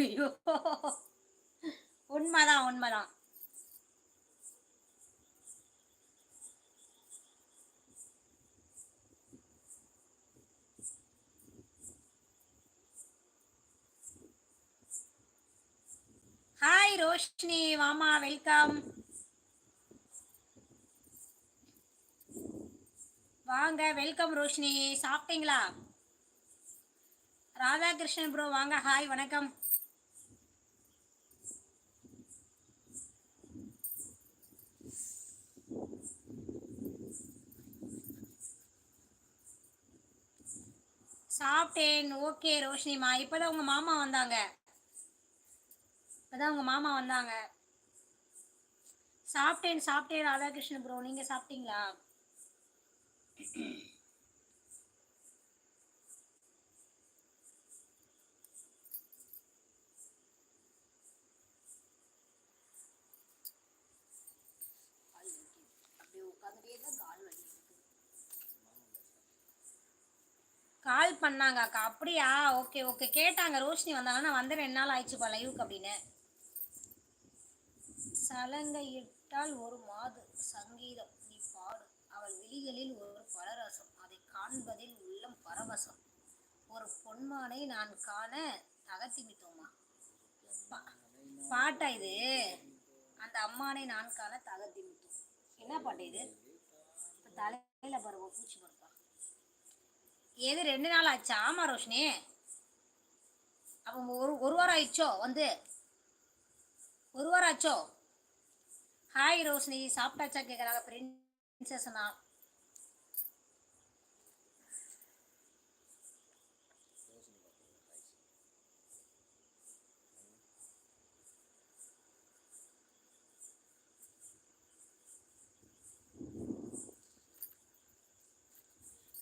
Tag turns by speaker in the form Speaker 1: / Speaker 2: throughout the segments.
Speaker 1: ஐயோ, உண்மைதான் உண்மைதான். ஹாய் ரோஷினி, வாமா, வெல்கம். வாங்க, வெல்கம் ரோஷினி. சாப்பிட்டீங்களா? ராதாகிருஷ்ணன் ப்ரோ வாங்க, ஹாய், வணக்கம். சாப்பிட்டேன். ஓகே ரோஷினிமா, இப்பதான் உங்க மாமா வந்தாங்க. சாப்பிட்டேன் சாப்பிட்டேன் ராதாகிருஷ்ணன் ப்ரோ, நீங்க சாப்பிட்டீங்களா? கால் பண்ணாங்க அக்கா. அப்படியா? ஓகே ஓகே, கேட்டாங்க ரோஷினி வந்தாங்க. நான் வந்து 2 நாள் ஆயிடுச்சுப்பா லைவுக்கு அப்படின்னு. சலங்கையிட்டால் ஒரு மாது சங்கீதம் நீ பாடு, அவள் விழிகளில் ஒரு பலரசம், அதை காண்பதில் உள்ளம் பரவசம், ஒரு பொன்மானை நான் காண தகத்திமித்தோமா. பாட்டா இது? அந்த அம்மானை நான் காண தகத்திமித்தோம். என்ன பாட்டு இது? இப்போ தலையில பருவ பூச்சி பருப்பா. ஏது 2 நாள் ஆச்சா? ஆமா ரோஷினி. அப்போ ஒரு வாரம் ஆயிடுச்சோ? வந்து 1 வாரம் ஆச்சோ? ஹாய் ரோஷினி, சாப்பிட்டாச்சா கேட்குறாங்க பிரின்சஸ்னா.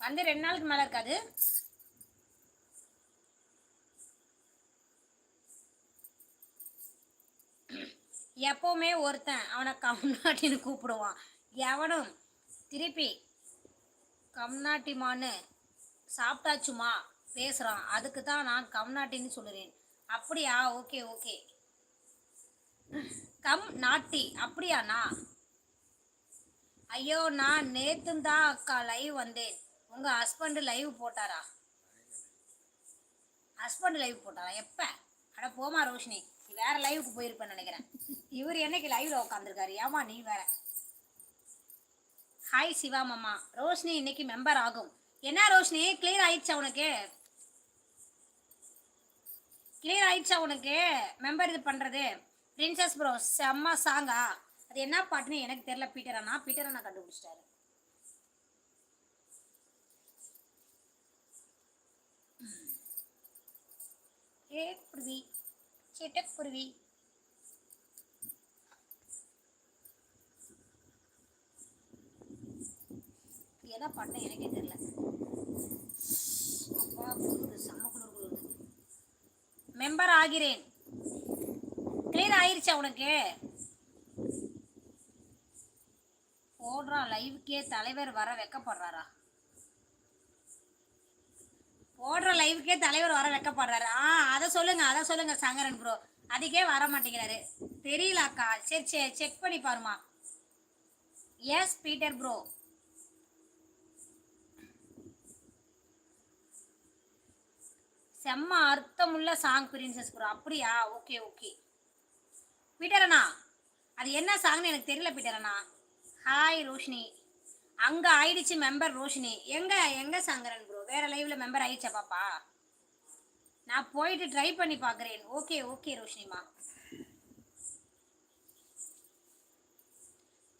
Speaker 1: வந்து 2 நாளுக்கு மேலே இருக்காது. எப்பவுமே ஒருத்தன் அவனை கம்நாட்டின்னு கூப்பிடுவான், எவனும் திருப்பி கம்நாட்டிமான்னு சாப்பிட்டாச்சுமா பேசுகிறான். அதுக்கு தான் நான் கம்நாட்டின்னு சொல்லுறேன். அப்படியா? Okay okay. கம் நாட்டி அப்படியாண்ணா? ஐயோ, நான் நேற்றும் தான் அக்கா லைவ் வந்தேன். உங்கள் ஹஸ்பண்டு லைவ் போட்டாரா? எப்போ? அட போமா ரோஷினி, வேற லைவுக்கு போயிருப்பேன்னு நினைக்கிறேன். இவர் என்னைக்கு லைவ்ல உட்காந்துருக்காரு? ஏமா நீ வேற. ஹாய் சிவா மாமா. ரோஷினி இன்னைக்கு மெம்பர் ஆகும். என்ன ரோஷினி, கிளியர் ஆயிடுச்சா உனக்கு? மெம்பர் இது பண்ணுறது? பிரின்சஸ் ப்ரோ செம்ம சாங்கா? அது என்ன பாட்டுன்னு எனக்கு தெரியல. பீட்டர் அண்ணா கண்டுபிடிச்சிட்டாரு. ஏ குருவி, சிட்டக்குருவி. என்ன பாட்டு எனக்கே தெரியல. அப்பா குளிருது, செம்ம குளிருது. மெம்பர் ஆகிறேன். கிளியர் ஆயிருச்சா உனக்கு? போடுறா லைவுக்கே தலைவர் வர வெக்கப்படுறாரா? அதை சொல்லுங்க சங்கரன் ப்ரோ. அதுக்கே வர மாட்டேங்கிறாரு. தெரியலக்கா. சரி செக் பண்ணி பாருமா. Yes Peter bro. செம்ம அர்த்தமுள்ள சாங் பிரின்சஸ் ப்ரோ. அப்படியா? Okay okay. பீட்டர் அண்ணா, அது என்ன சாங்னு எனக்கு தெரியல பீட்டர் அண்ணா. ஹாய் ரோஷினி. அங்க ஆயிடுச்சு மெம்பர் ரோஷினி. எங்க சங்கரன் ப்ரோ? வேற லைவ்ல மெம்பர் ஆயிடுச்சா பாப்பா? நான் போயிட்டு ட்ரை பண்ணி பார்க்குறேன். ஓகே ஓகே ரோஷினிமா.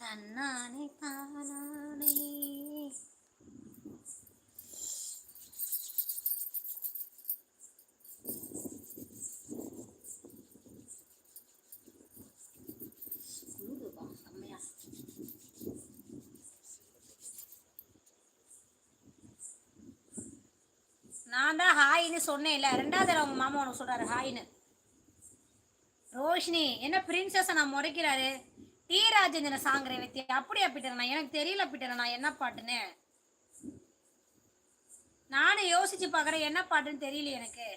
Speaker 1: தன்னானே தானானே. நான் தான் ஹாய்னு சொன்னேன்ல. 2வது தடவை உங்க மாமா உனக்கு சொல்றாரு ஹாய்னு. ரோஷினி என்ன பிரின்சஸ் நான் முறைக்கிறாரு? டி ராஜேந்திர சாங்கரை வைத்திய. அப்படியா பீட்டர்ண்ணா? எனக்கு தெரியல பீட்டர்ண்ணா என்ன பாட்டுன்னு. நானும் யோசிச்சு பார்க்குறேன், என்ன பாட்டுன்னு தெரியல எனக்கு.